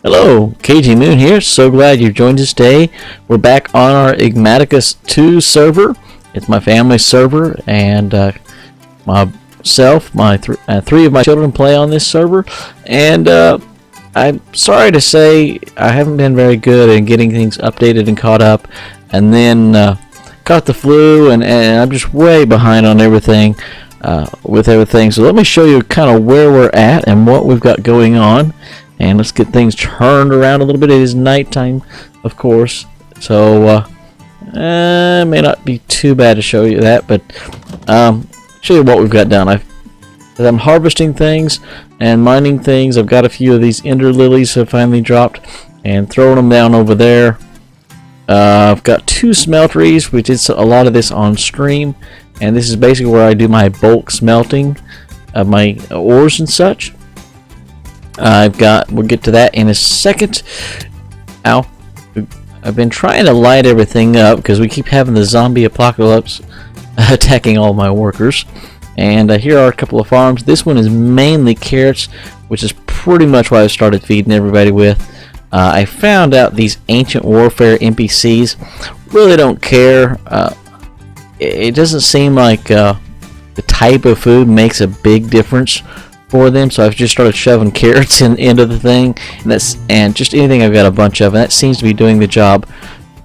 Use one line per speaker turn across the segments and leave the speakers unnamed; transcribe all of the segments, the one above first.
Hello, Cageymoon here. So glad you joined us today. We're back on our Enigmatica 2 server. It's my family's server, and myself, three of my children play on this server. And I'm sorry to say I haven't been very good at getting things updated and caught up. And then caught the flu, and I'm just way behind on everything. With everything. So let me show you kind of where we're at and what we've got going on. And let's get things turned around a little bit. It is nighttime, of course, so it may not be too bad to show you that, but show you what we've got done. I'm harvesting things and mining things. I've got a few of these ender lilies have finally dropped and throwing them down over there. I've got 2 smelteries. We did a lot of this on stream, and this is basically where I do my bulk smelting of my ores and such. We'll get to that in a second. Ow. I've been trying to light everything up because we keep having the zombie apocalypse attacking all my workers. And here are a couple of farms. This one is mainly carrots, which is pretty much what I started feeding everybody with. I found out these ancient warfare NPCs really don't care. It doesn't seem like the type of food makes a big difference for them, so I've just started shoving carrots into the thing, and just anything I've got a bunch of, and that seems to be doing the job.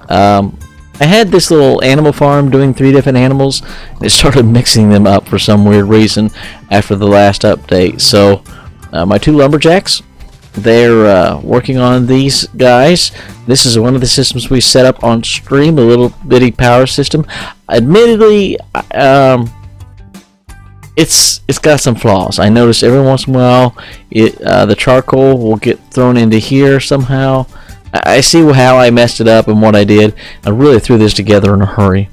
I had this little animal farm doing 3 different animals, and it started mixing them up for some weird reason after the last update. So my 2 lumberjacks, they're working on these guys. This is one of the systems we set up on stream, a little bitty power system. Admittedly, it's got some flaws. I notice every once in a while the charcoal will get thrown into here somehow. I see how I messed it up and what I did. I really threw this together in a hurry.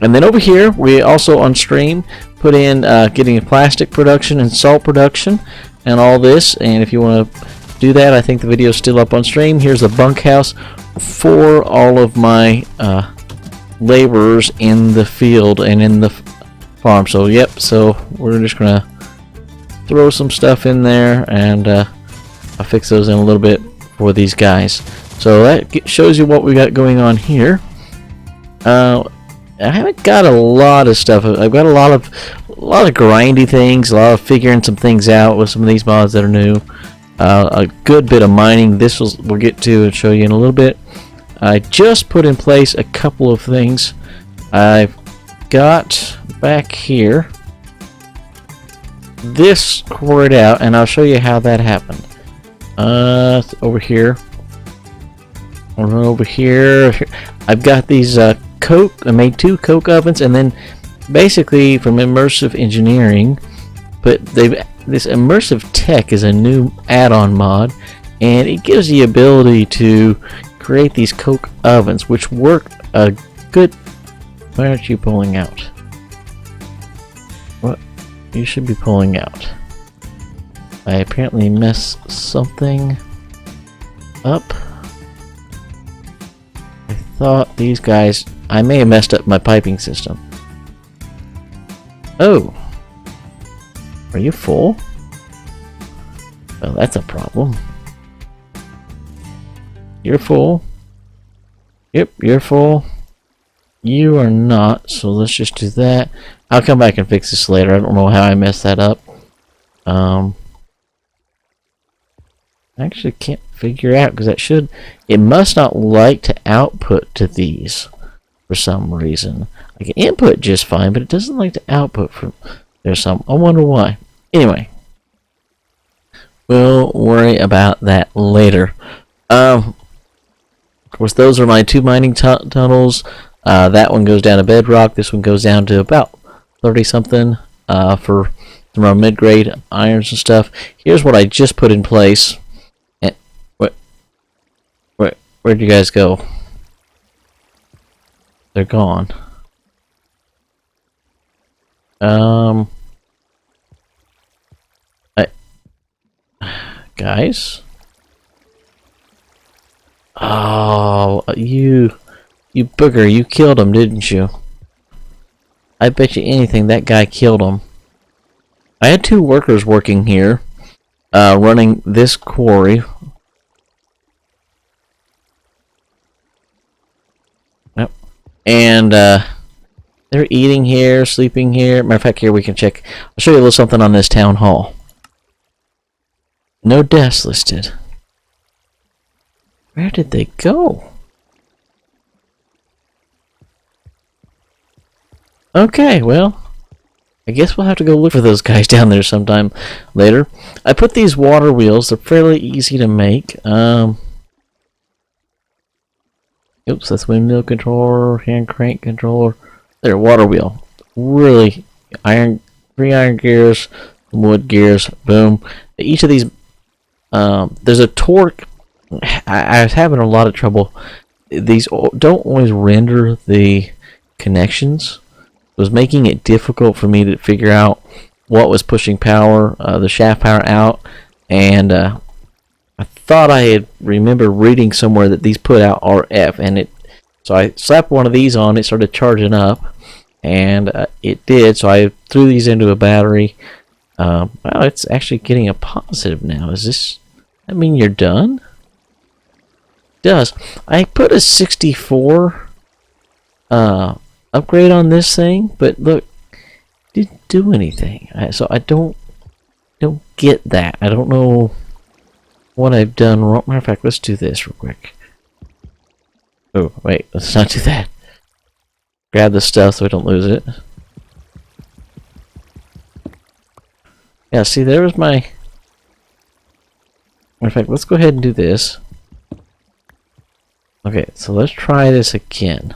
And then over here, we also on stream put in getting plastic production and salt production and all this. And if you want to do that, I think the video is still up on stream. Here's a bunkhouse for all of my laborers in the field and in the farm. So yep, so we're just gonna throw some stuff in there, and I'll fix those in a little bit for these guys. So that shows you what we got going on here. I haven't got a lot of stuff. I've got a lot of grindy things, a lot of figuring some things out with some of these mods that are new. A good bit of mining. This we'll get to and show you in a little bit. I just put in place a couple of things. I've got back here this quarried out, and I'll show you how that happened. Over here. Over here. I've got these coke. I made 2 coke ovens, and then basically from immersive engineering, but this immersive tech is a new add-on mod, and it gives the ability to create these coke ovens, which work a good. Why aren't you pulling out? What? You should be pulling out. I apparently messed something up. I thought these guys. I may have messed up my piping system. Oh. Are you full? Well, that's a problem. You're full. Yep, you're full. You are not, so let's just do that. I'll come back and fix this later. I don't know how I messed that up. I actually can't figure out because it must not like to output to these for some reason. I can input just fine, but it doesn't like to output from there's some. I wonder why. Anyway, we'll worry about that later. Of course, those are my 2 mining tunnels. That one goes down to bedrock. This one goes down to about 30 something for some of our mid-grade irons and stuff. Here's what I just put in place. And where'd you guys go? They're gone. Guys. Oh, you booger, you killed him, didn't you? I bet you anything that guy killed him. I had 2 workers working here, running this quarry. And they're eating here, sleeping here. Matter of fact, here we can check. I'll show you a little something on this town hall. No deaths listed. Where did they go? Okay, well, I guess we'll have to go look for those guys down there sometime later. I put these water wheels. They're fairly easy to make. Oops, that's windmill controller, hand crank controller. There, water wheel. Really, three iron gears, wood gears. Boom. Each of these, there's a torque. I was having a lot of trouble. These don't always render the connections. It was making it difficult for me to figure out what was pushing power, the shaft power out, and I thought I had remembered reading somewhere that these put out RF, and so I slapped one of these on. It started charging up, and it did. So I threw these into a battery. Well, it's actually getting a positive now. Does that mean you're done? It does. I put a 64 upgrade on this thing, but look, it didn't do anything. So I don't get that. I don't know what I've done wrong. Matter of fact, let's do this real quick. Oh, wait, let's not do that. Grab the stuff so we don't lose it. Yeah, see, there was my... Matter of fact, let's go ahead and do this. Okay, so let's try this again.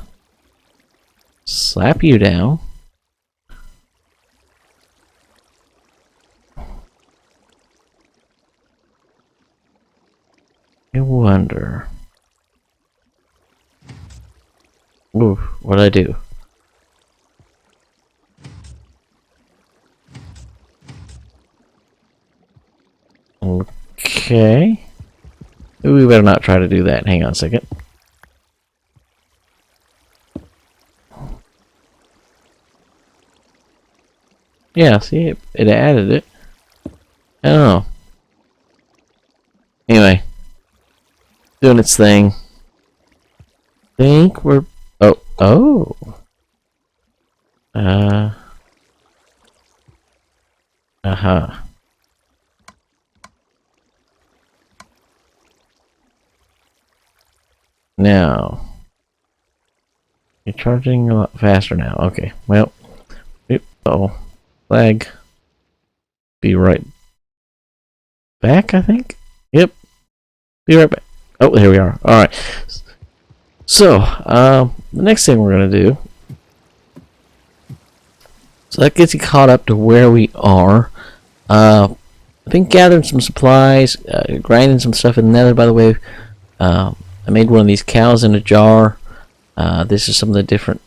Slap you down. I wonder. Ooh, what'd I do? Okay. Ooh, we better not try to do that. Hang on a second. Yeah, see, it added it. I don't know. Anyway. Doing its thing. Think we're... Oh. Uh-huh. Now. You're charging a lot faster now. Okay, well. Uh-oh. Flag. Be right back, I think? Yep. Be right back. Oh, here we are. Alright. So, the next thing we're going to do... So that gets you caught up to where we are. I've been gathering some supplies, grinding some stuff in the nether, by the way. I made one of these cows in a jar. This is some of the different...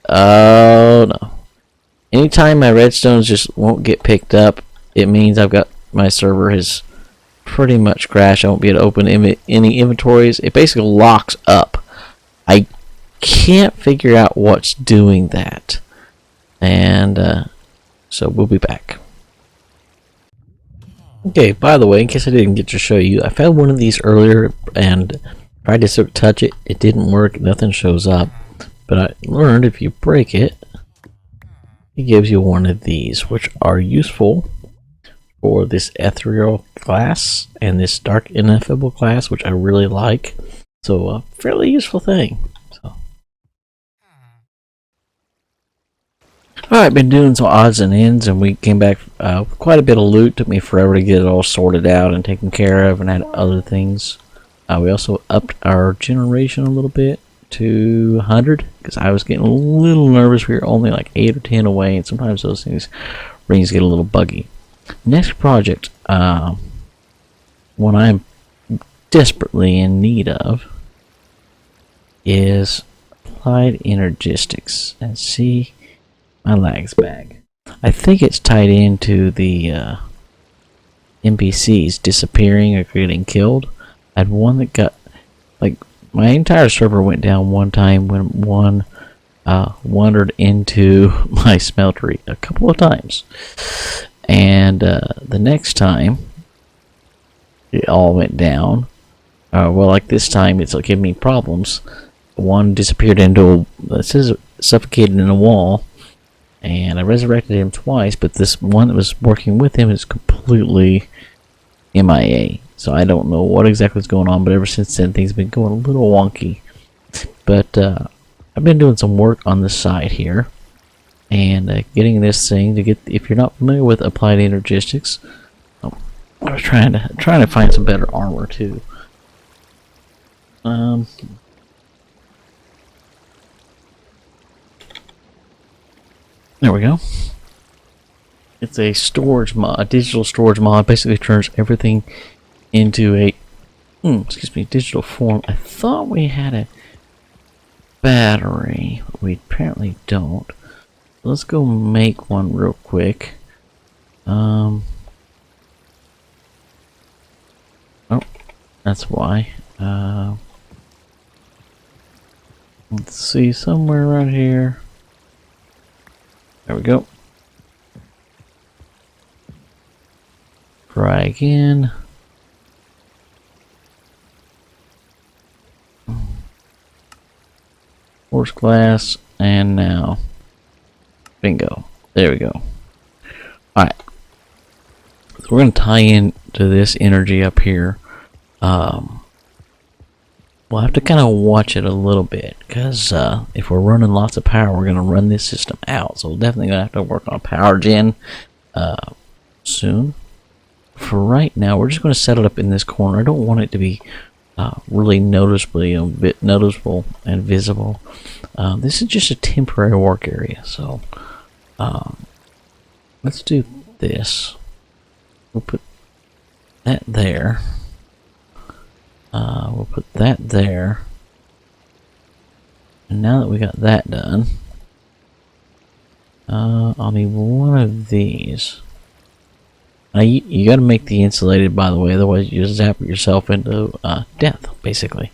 Oh, no. Anytime my redstones just won't get picked up, it means I've got... My server has pretty much crashed. I won't be able to open any inventories. It basically locks up. I can't figure out what's doing that. And so we'll be back. Okay, by the way, in case I didn't get to show you, I found one of these earlier and tried to sort of touch it. It didn't work. Nothing shows up. But I learned if you break it, it gives you one of these, which are useful for this ethereal class and this dark ineffable class, which I really like. So a fairly useful thing. Alright, been doing some odds and ends, and we came back with quite a bit of loot. Took me forever to get it all sorted out and taken care of, and had other things. We also upped our generation a little bit to 100, because I was getting a little nervous. We were only like 8 or 10 away, and sometimes those rings get a little buggy. Next project, one I'm desperately in need of, is applied energistics. And see... My lag's back. I think it's tied into the NPCs disappearing or getting killed. I had one that got, like, my entire server went down one time when one wandered into my smeltery a couple of times. And the next time, it all went down. Well, like this time, it's giving me problems. one disappeared into it says suffocated in a wall, and I resurrected him twice, but this one that was working with him is completely MIA. So I don't know what exactly is going on, but ever since then things have been going a little wonky. But I've been doing some work on the side here, and getting this thing to get. If you're not familiar with applied energistics, I was trying to find some better armor too. There we go. It's a storage mod, a digital storage mod. Basically turns everything into a digital form. I thought we had a battery, but we apparently don't. Let's go make one real quick. Oh, that's why. Let's see, somewhere around here. There we go. Try again. Horse glass, and now bingo. There we go. Alright. So we're going to tie in to this energy up here. We'll have to kind of watch it a little bit, because if we're running lots of power, we're going to run this system out. So we're definitely going to have to work on power gen soon. For right now, we're just going to set it up in this corner. I don't want it to be really noticeably noticeable and visible. This is just a temporary work area, so let's do this. We'll put that there. We'll put that there. And now that we got that done, I'll need one of these. Now you got to make the insulated, by the way, otherwise you just zap yourself into death, basically.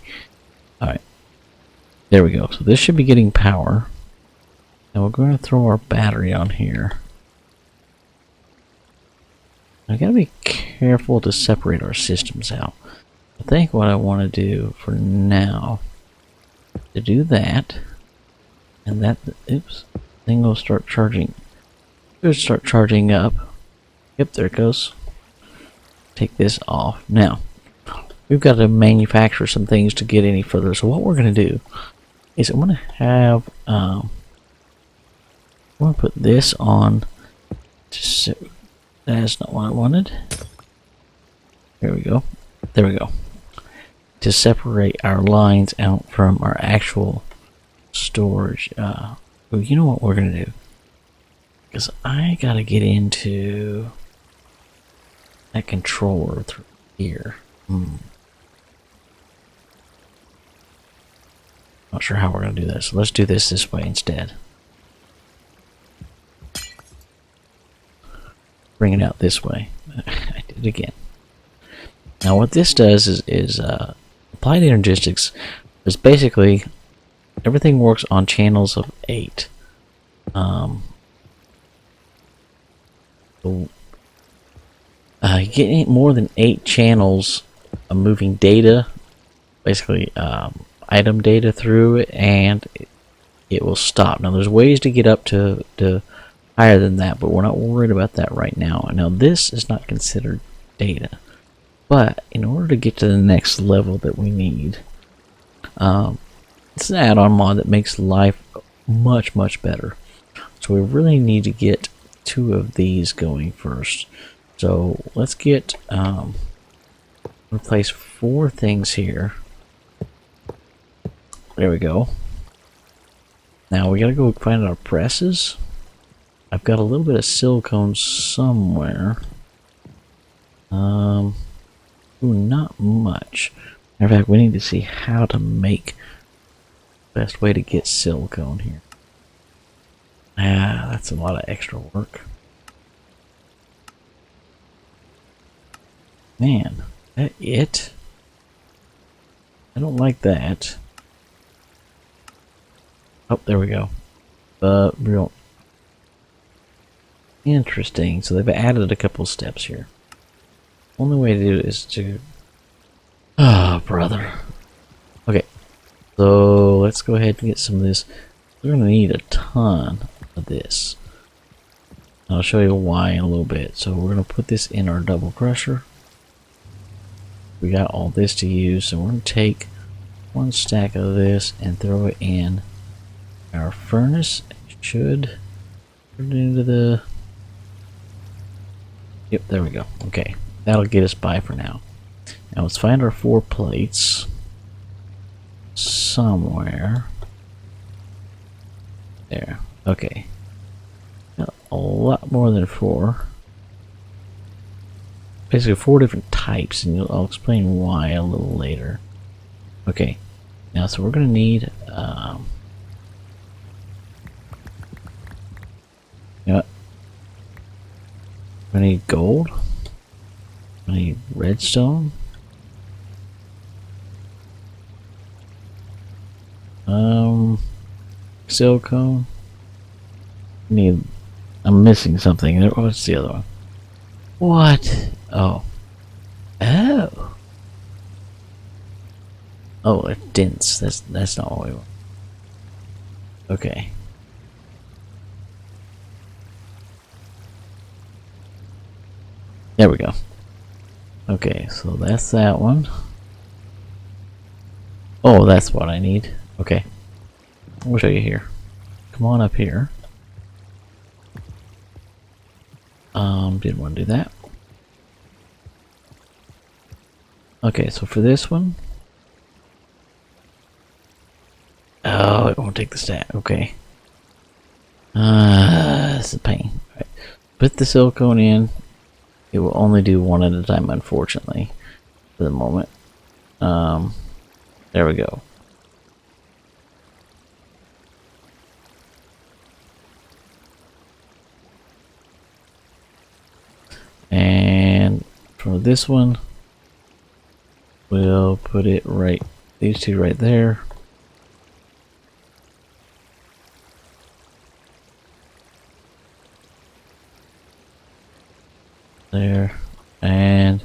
Alright. There we go. So this should be getting power. Now we're going to throw our battery on here. I got to be careful to separate our systems out. I think what I want to do for now to do that, and that thing will start charging. It'll start charging up. Yep, there it goes. Take this off. Now we've got to manufacture some things to get any further. So what we're going to do is I'm going to have I'm going to put this on. That's not what I wanted. There we go. There we go. To separate our lines out from our actual storage. Well, you know what we're going to do? Because I got to get into that controller through here. Not sure how we're going to do this. So let's do this way instead. Bring it out this way. I did it again. Now what this does is applied energistics is basically everything works on channels of 8. Getting more than 8 channels of moving data, basically item data through it, and it will stop. Now there's ways to get up to higher than that, but we're not worried about that right now. Now this is not considered data. But in order to get to the next level that we need, it's an add-on mod that makes life much, much better. So we really need to get 2 of these going first. So let's get replace 4 things here. There we go. Now we gotta go find our presses. I've got a little bit of silicone somewhere. Ooh, not much. Matter of fact, we need to see how to make the best way to get silicone here. That's a lot of extra work. Man, that it? I don't like that. Oh, there we go. Real interesting. So they've added a couple steps here. Only way to do it is to... Ah, brother. Okay. So let's go ahead and get some of this. We're going to need a ton of this. I'll show you why in a little bit. So we're going to put this in our double crusher. We got all this to use, so we're going to take one stack of this and throw it in our furnace. It should put it into the... Yep, there we go. Okay, that'll get us by for now. Now let's find our 4 plates somewhere. There. Okay. Got a lot more than 4. Basically 4 different types, and I'll explain why a little later. Okay. Now, so we're going to need you know what? I need gold. I need redstone. Silicone. I'm missing something. What's the other one? What? Oh. Oh. Oh, it's dense. That's not what we want. Okay. There we go. Okay, so that's that one. Oh, that's what I need. Okay. I'll show you here. Come on up here. Didn't want to do that. Okay, so for this one. Oh, it won't take the stack. Okay. It's a pain. Right. Put the silicone in. It will only do one at a time, unfortunately, for the moment. There we go. And for this one, we'll put it right, these two right there. There, and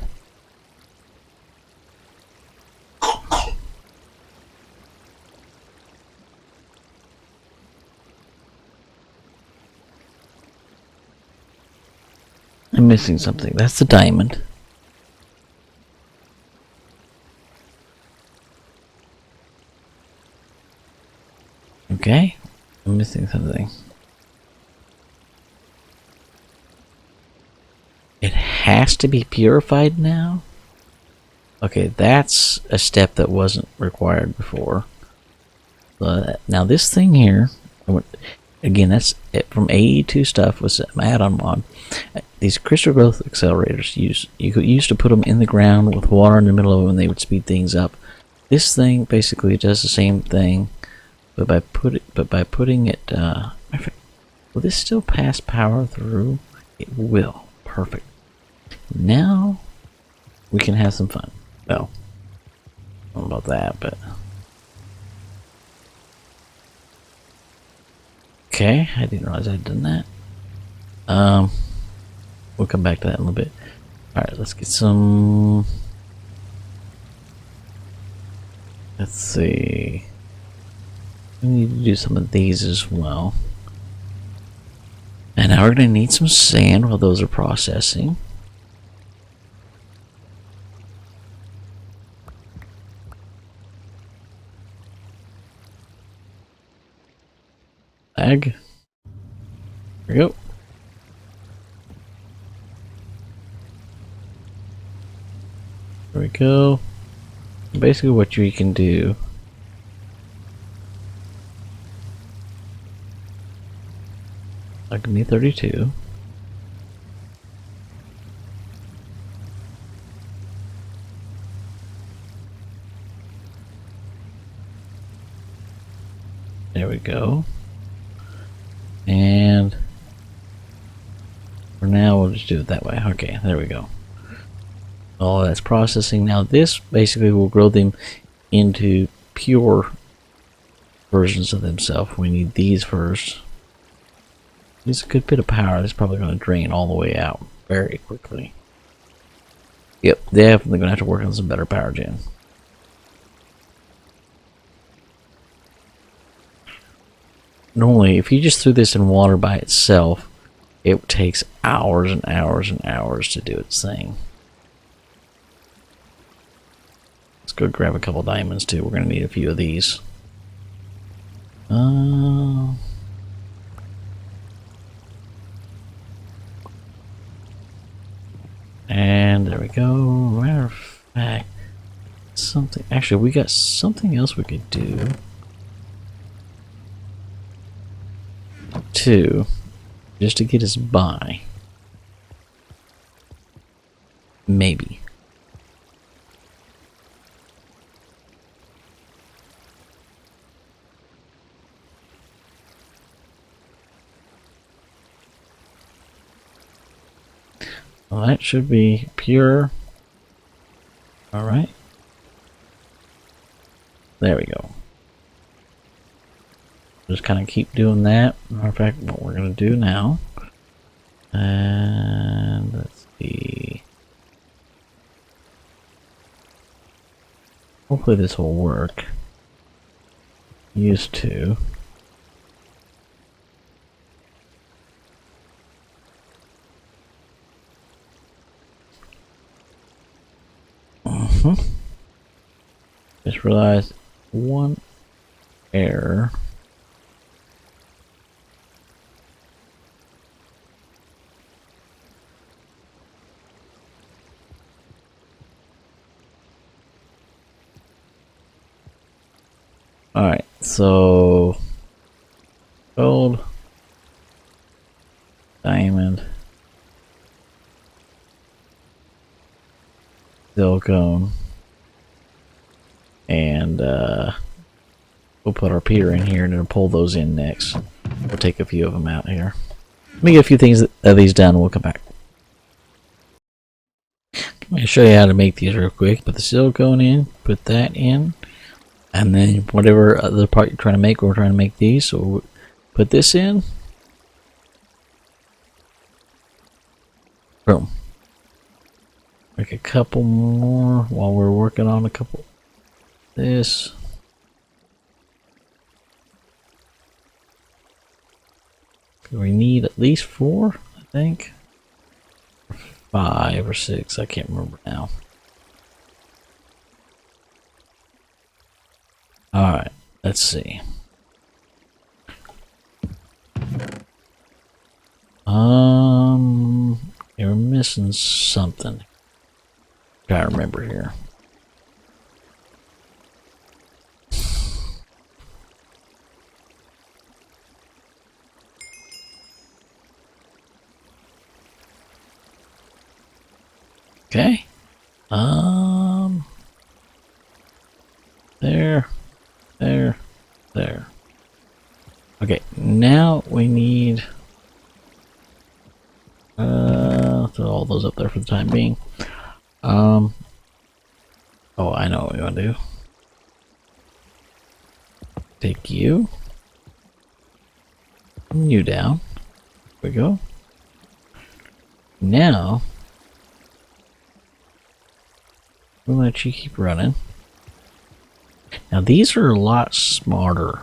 I'm missing something. That's the diamond. Okay, I'm missing something. It has to be purified now? Okay, that's a step that wasn't required before. Now this thing here, again, that's it from AE2 stuff, was an add-on mod. These crystal growth accelerators, you used to put them in the ground with water in the middle of them and they would speed things up. This thing basically does the same thing, but by putting it, will this still pass power through? It will. Perfect. Now we can have some fun. Well, I don't know about that, but okay. I didn't realize I'd done that. We'll come back to that in a little bit. All right, let's get some. Let's see. We need to do some of these as well. And now we're going to need some sand while those are processing. Lag. There we go. There we go. Basically what you can do give me 32. There we go. And for now we'll just do it that way. Okay, there we go. Oh, that's processing. Now this basically will grow them into pure versions of themselves. We need these first. It's a good bit of power. That's probably going to drain all the way out very quickly. Yep, definitely going to have to work on some better power gen. Normally, if you just threw this in water by itself, it takes hours and hours and hours to do its thing. Let's go grab a couple diamonds too. We're going to need a few of these. And there we go. Matter of fact, something. Actually, we got something else we could do. Too, just to get us by. Maybe. Well, that should be pure. Alright. There we go. Just kind of keep doing that. Matter of fact, what we're going to do now. And let's see. Hopefully this will work. Used to. Just realized one error. Alright, so gold, diamond, silicone, and we'll put our Peter in here and then pull those in next. We'll take a few of them out here. Let me get a few things of these done and we'll come back. I'm going to show you how to make these real quick. Put the silicone in, put that in, and then whatever other part you're trying to make, we're trying to make these. So we'll put this in. Boom. Make a couple more while we're working on a couple. This. We need at least 4, I think. 5 or 6, I can't remember now. Alright, let's see. We're missing something. Try to remember here. Okay. There. Okay, now we need throw all those up there for the time being. Oh, I know what we want to do. Take you. And you down. There we go. Now we'll let you keep running. Now these are a lot smarter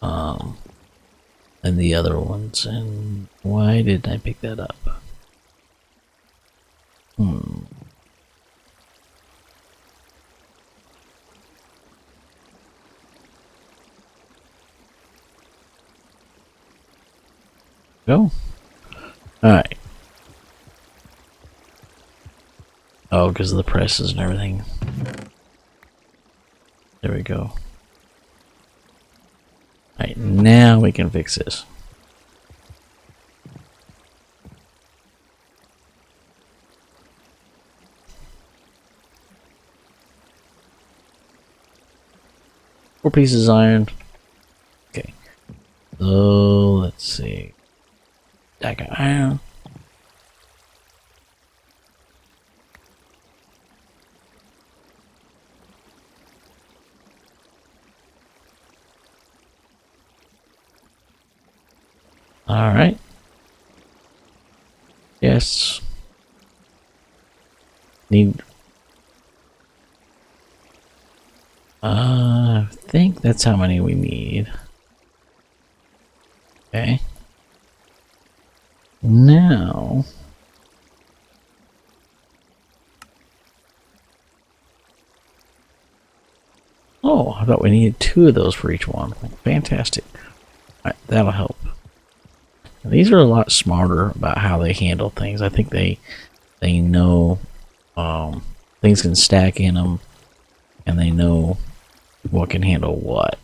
than the other ones, and why didn't I pick that up? Go. Alright. Oh, because of the presses and everything. There we go. Alright, now we can fix this. Four pieces of iron. Okay. So let's see. I got iron. Alright. Yes. Need. I think that's how many we need. Okay. Now, oh, I thought we needed 2 of those for each one. Fantastic. Alright, that'll help. Now, these are a lot smarter about how they handle things. I think they know things can stack in them, and they know what can handle what,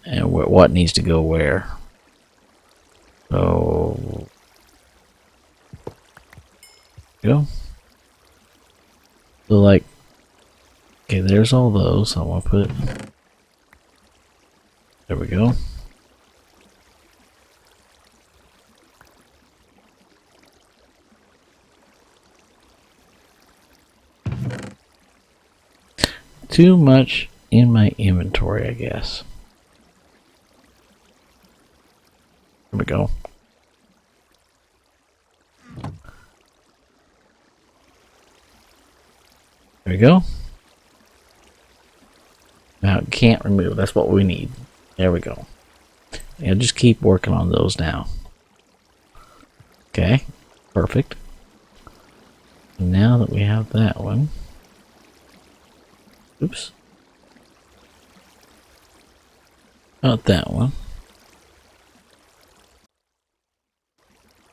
and what needs to go where. So, go. So like, okay, there's all those. I want to put. There we go. Too much in my inventory, I guess. There we go. There we go. Now it can't remove. That's what we need. There we go. And just keep working on those now. Okay. Perfect. Now that we have that one. Oops. Not that one.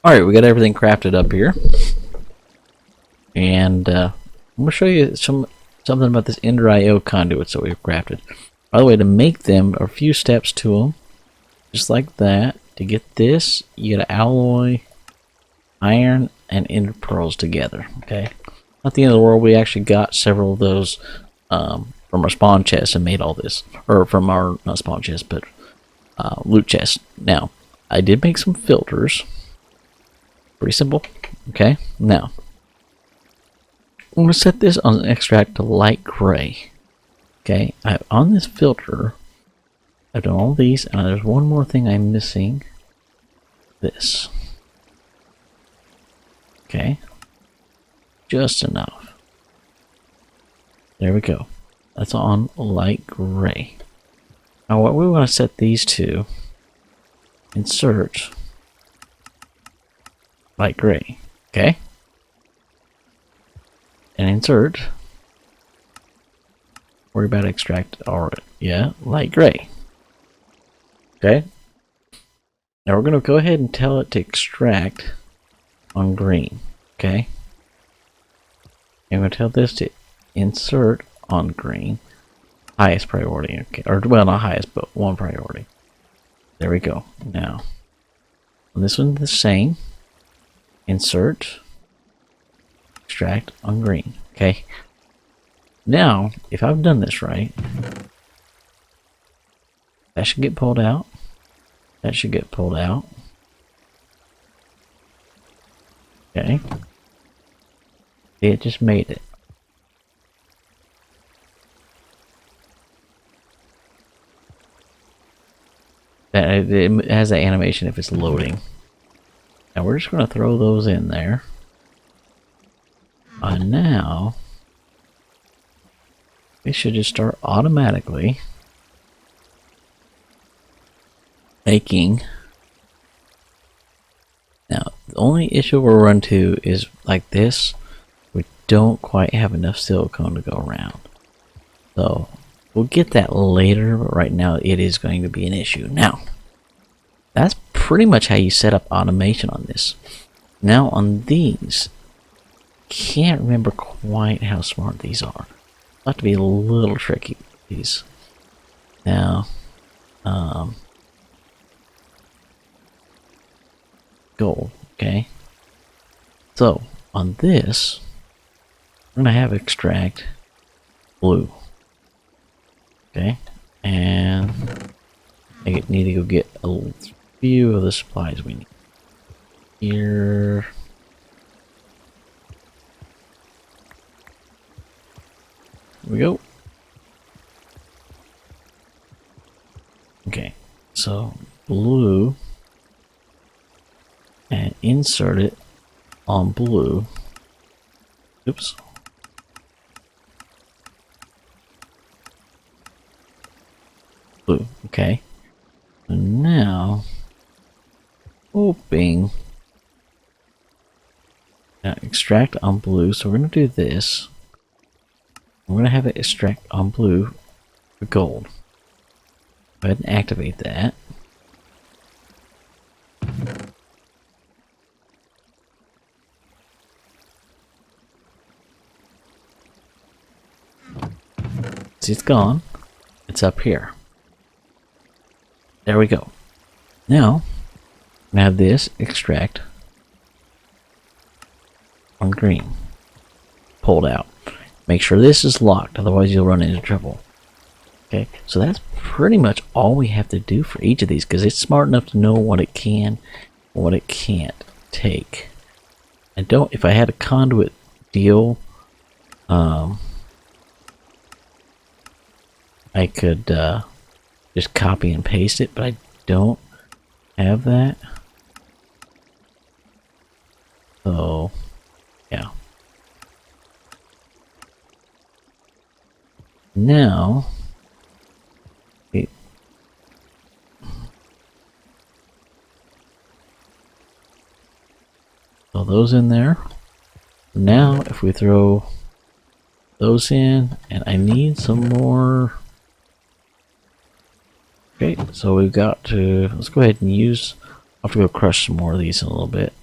Alright, we got everything crafted up here. And I'm going to show you something about this Ender IO conduits that we've crafted. By the way, to make them, a few steps to them. Just like that. To get this, you got to alloy iron and ender pearls together. Okay? Not the end of the world. We actually got several of those from our spawn chest and made all this. Or from our, not spawn chest, but loot chest. Now, I did make some filters. Pretty simple. Okay? Now, I'm going to set this on extract to light gray. Okay? On this filter, I've done all these, and there's one more thing I'm missing. This. Okay? Just enough. There we go. That's on light gray. Now what we want to set these to, insert light gray. Okay? And insert, worry about extract, alright, yeah, light gray. Okay? Now we're going to go ahead and tell it to extract on green. Okay? And we're going to tell this to insert on green. Highest priority. Okay. Or, well, not highest, but 1 priority. There we go. Now, on this one, the same. Insert. Extract on green. Okay? Now, if I've done this right, that should get pulled out. That should get pulled out. Okay. It just made it. It has that animation if it's loading. Now we're just going to throw those in there. And now, it should just start automatically making. Now, the only issue we'll run to is like this. We don't quite have enough silicone to go around. So, we'll get that later, but right now it is going to be an issue. Now, that's pretty much how you set up automation on this. Now, on these, can't remember quite how smart these are. I'll have to be a little tricky with these. Now, gold, okay? So, on this, we're going to have extract blue. Okay? And I need to go get a few of the supplies we need. Here. Here we go. Okay, so blue, and insert it on blue. Oops. Blue, okay. And now Oh, bing. Now extract on blue, so we're going to do this. We're going to have it extract on blue for gold. Go ahead and activate that. See, it's gone. It's up here. There we go. Now, we have this extract on green. Pulled out. Make sure this is locked, otherwise you'll run into trouble. Okay, so that's pretty much all we have to do for each of these, because it's smart enough to know what it can and what it can't take. If I had a conduit deal, I could just copy and paste it, but I don't have that. So, yeah. Now, throw those in there. Now, if we throw those in, and I need some more. Okay, so we've got to, let's go ahead and use, I'll have to go crush some more of these in a little bit.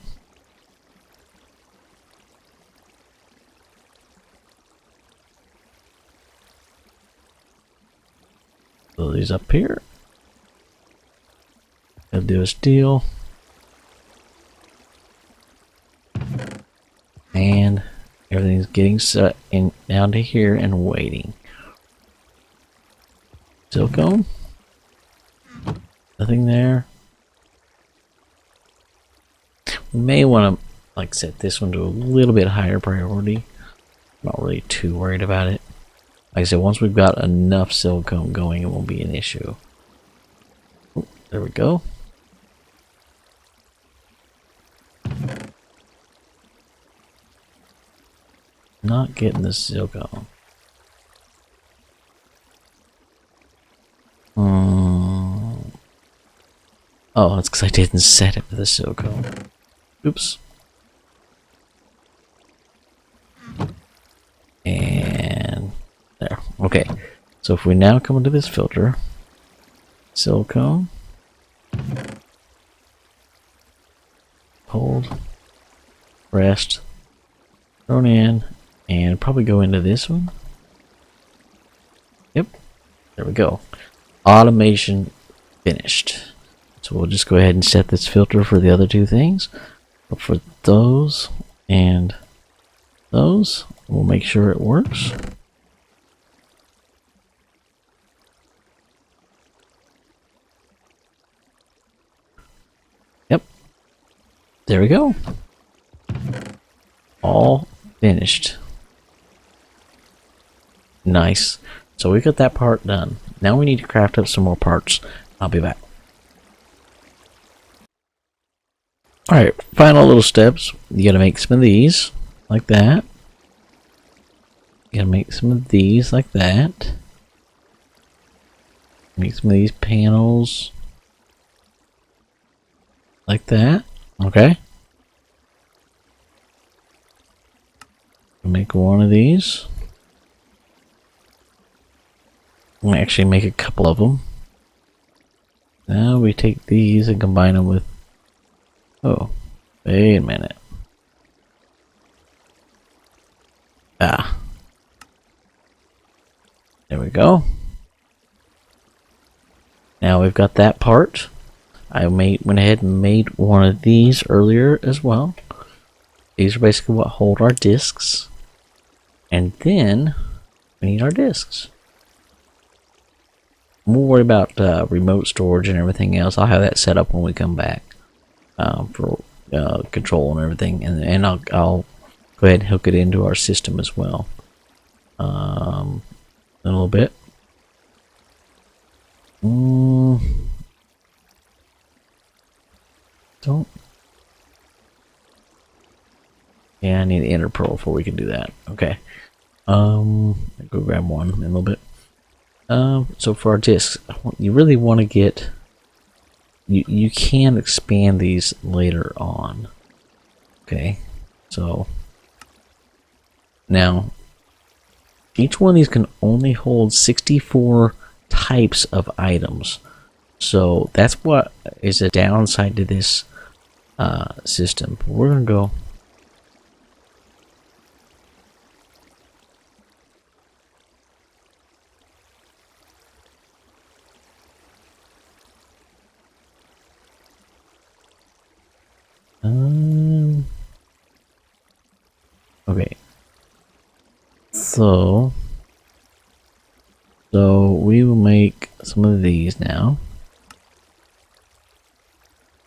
Throw these up here. I'll do a steel. And everything's getting set in down to here and waiting. Silicone. Nothing there. We may want to, like, set this one to a little bit higher priority. I'm not really too worried about it. Like I said, once we've got enough silicone going, it won't be an issue. Oh, there we go. Not getting the silicone. Oh, it's because I didn't set it for the silicone. Oops. And there. Okay. So if we now come into this filter, silicone, hold, rest, thrown in, and probably go into this one. Yep. There we go. Automation finished. So we'll just go ahead and set this filter for the other two things. But for those and those, we'll make sure it works. Yep. There we go. All finished. Nice. So we got that part done. Now we need to craft up some more parts. I'll be back. Alright, final little steps. You gotta make some of these, like that. You gotta make some of these, like that. Make some of these panels, like that. Okay. Make one of these. I'm gonna actually make a couple of them. Now we take these and combine them with... Oh, wait a minute. Ah. There we go. Now we've got that part. I went ahead and made one of these earlier as well. These are basically what hold our discs. And then we need our discs. We'll worry about remote storage and everything else. I'll have that set up when we come back for control and everything. And I'll go ahead and hook it into our system as well. In a little bit. Don't. Yeah, I need the enter pearl before we can do that. Okay. Go grab one in a little bit. So for our discs, you really want to get you can expand these later on. Okay, so now each one of these can only hold 64 types of items. So that's what is a downside to this system. We're gonna go. Okay. So we will make some of these now.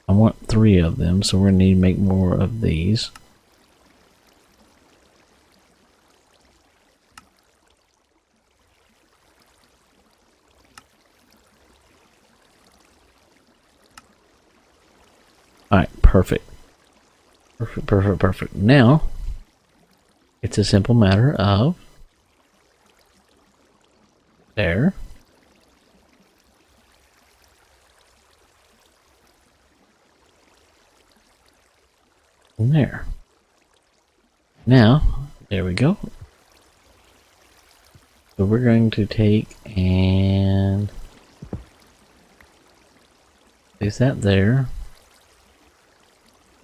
I want 3 of them, so we're gonna need to make more of these. Alright, perfect. Perfect. Now, it's a simple matter of there. And there. Now, there we go. So we're going to take and place that there.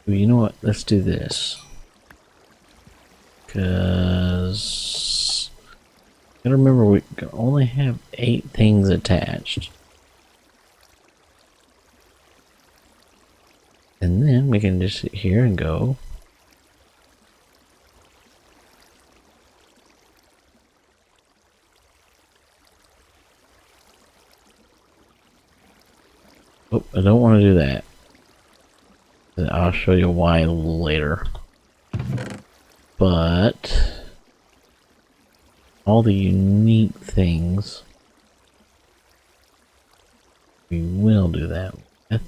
You know what? Let's do this. Because gotta remember we can only have 8 things attached. And then we can just sit here and go. Oh, I don't want to do that. I'll show you why later. But all the unique things we will do that with.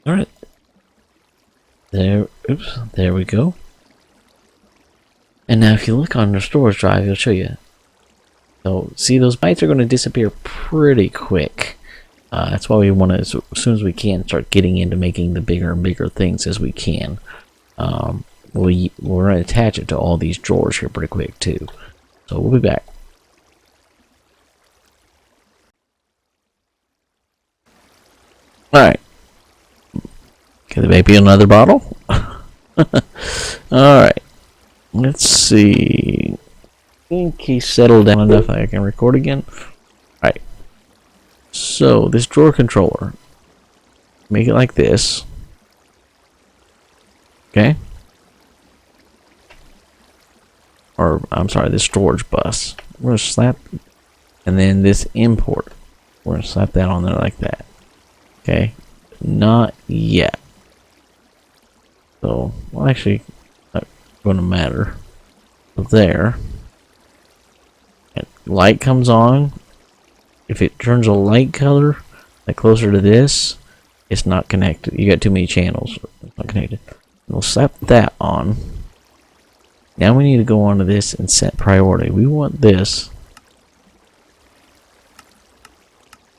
All right. There, oops, there we go. And now if you look on the storage drive, it'll show you. So, see, those bytes are going to disappear pretty quick. That's why we want to, as soon as we can, start getting into making the bigger and bigger things as we can. We're going to attach it to all these drawers here pretty quick, too. So, we'll be back. Alright. Okay, there may be another bottle. Alright. Let's see. I think he's settled down enough that I can record again. Alright. So, this drawer controller. Make it like this. Okay? Or, I'm sorry, this storage bus. We're going to slap. And then this import. We're going to slap that on there like that. Okay? Not yet. So, well, actually, not going to matter. There. And light comes on. If it turns a light color, like closer to this, it's not connected. You got too many channels. It's not connected. We'll slap that on. Now we need to go on to this and set priority. We want this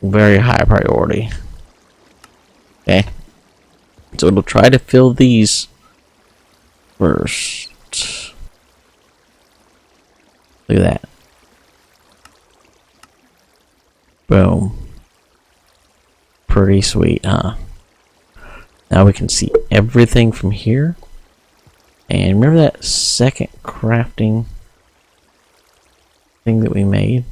very high priority. Okay. So it'll try to fill these first. Look at that. Boom. Pretty sweet, huh? Now we can see everything from here. And remember that second crafting thing that we made?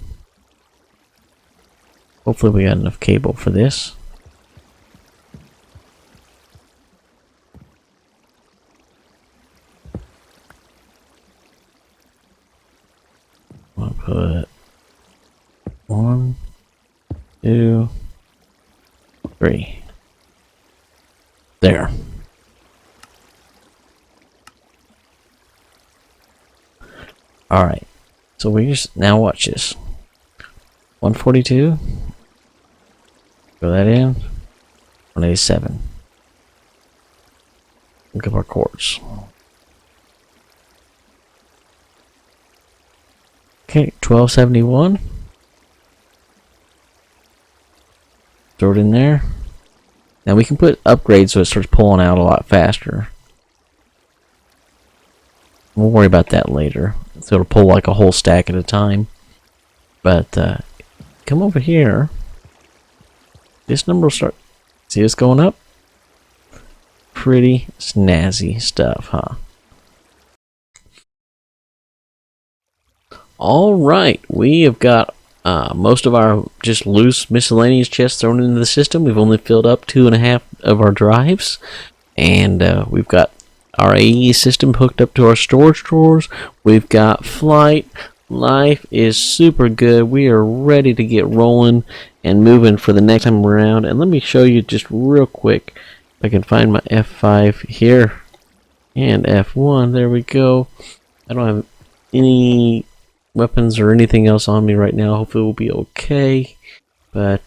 Hopefully we got enough cable for this. I'll put 1, 2, 3. There. Alright. So we just now watch this. 142. Throw that in. 187. Look up our quartz. Okay, 1271. Throw it in there. Now we can put upgrades so it starts pulling out a lot faster. We'll worry about that later. So it'll pull like a whole stack at a time. But come over here. This number will start. See this going up? Pretty snazzy stuff, huh? Alright, we have got most of our just loose miscellaneous chests thrown into the system. We've only filled up 2.5 of our drives. And we've got our AE system hooked up to our storage drawers. We've got flight. Life is super good. We are ready to get rolling and moving for the next time around. And let me show you just real quick. If I can find my F5 here. And F1. There we go. I don't have any weapons or anything else on me right now. Hopefully we'll be okay. But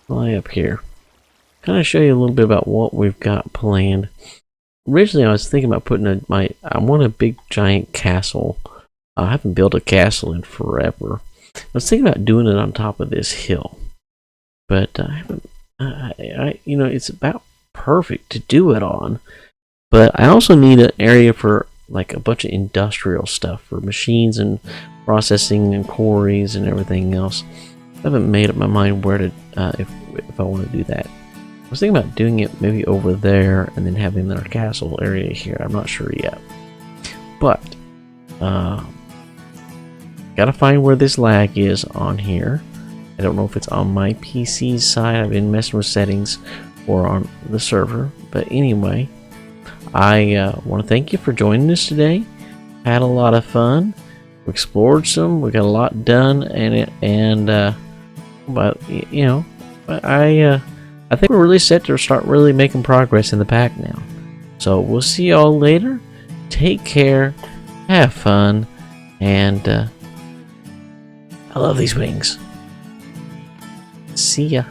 fly up here. Kind of show you a little bit about what we've got planned. Originally, I was thinking about putting I want a big giant castle. I haven't built a castle in forever. I was thinking about doing it on top of this hill, but I haven't. You know, it's about perfect to do it on. But I also need an area for like a bunch of industrial stuff for machines and processing and quarries and everything else. I haven't made up my mind where to if I want to do that. I was thinking about doing it maybe over there and then having our castle area here. I'm not sure yet. But gotta find where this lag is on here. I don't know if it's on my PC's side. I've been messing with settings or on the server. But anyway, I want to thank you for joining us today. Had a lot of fun. We explored some. We got a lot done, but you know, I think we're really set to start really making progress in the pack now. So we'll see y'all later. Take care. Have fun. And I love these wings. See ya.